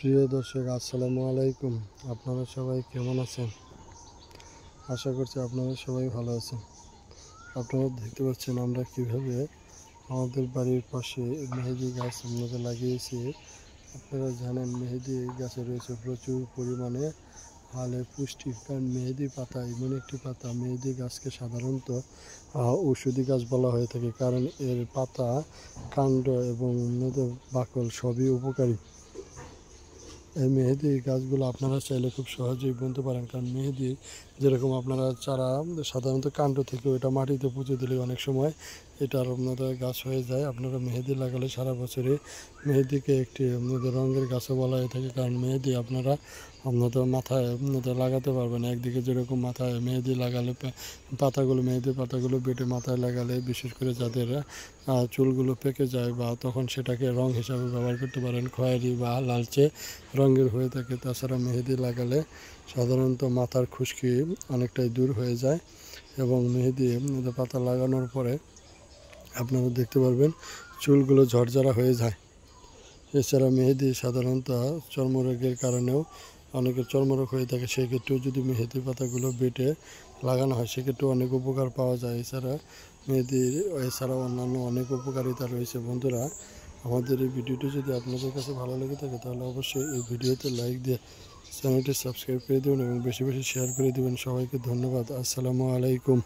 প্রিয় দর্শক, আসসালামু আলাইকুম। আপনারা সবাই কেমন আছেন? আশা করছি আপনারা সবাই ভালো আছেন। আপনারা দেখতে পাচ্ছেন আমরা কিভাবে আমাদের বাড়ির পাশে মেহেদি গাছ আমরা লাগিয়েছি। আপনারা জানেন মেহেদি গাছে রয়েছে প্রচুর পরিমাণে ভালো পুষ্টি, কারণ মেহেদি পাতা এমন একটি পাতা, মেহেদি গাছকে সাধারণত ঔষধি গাছ বলা হয়ে থাকে, কারণ এর পাতা, কাণ্ড এবং বাকল সবই উপকারী। এই মেহেদি গাছগুলো আপনারা চাইলে খুব সহজেই বুনতে পারেন, কারণ মেহেদি যেরকম আপনারা চারা সাধারণত কাণ্ড থেকে ওটা মাটিতে পুঁতে দিলে অনেক সময় এটার আপনাদের গাছ হয়ে যায়। আপনারা মেহেদি লাগালে সারা বছরে মেহেদিকে একটি রঙের গাছও বলা হয়ে থাকে, কারণ মেহেদি আপনারা আপনাদের মাথায় লাগাতে পারবেন। একদিকে যেরকম মাথায় মেহেদি লাগালে মেহেদির পাতাগুলো বেটে মাথায় লাগালে, বিশেষ করে যাদের চুলগুলো পেকে যায় বা তখন সেটাকে রং হিসাবে ব্যবহার করতে পারেন, খয়েরি বা লালচে রঙের হয়ে থাকে। তাছাড়া মেহেদি লাগালে সাধারণত মাথার খুশকি অনেকটাই দূর হয়ে যায়, এবং মেহেদি পাতা লাগানোর পরে আপনারা দেখতে পারবেন চুলগুলো ঝরঝরা হয়ে যায়। এছাড়া মেহেদি সাধারণত চর্মরোগের কারণেও অনেকের চর্মরোগ হয়ে থাকে, সেক্ষেত্রেও যদি মেহেদি পাতাগুলো বেটে লাগানো হয় সেক্ষেত্রেও অনেক উপকার পাওয়া যায়। এছাড়াও অন্যান্য অনেক উপকারিতা রয়েছে। বন্ধুরা, আমাদের এই ভিডিওটি যদি আপনাদের কাছে ভালো লেগে থাকে তাহলে অবশ্যই এই ভিডিওতে লাইক দিয়ে চ্যানেলটি সাবস্ক্রাইব করে দেবেন এবং বেশি বেশি শেয়ার করে দেবেন। সবাইকে ধন্যবাদ। আসসালামু আলাইকুম।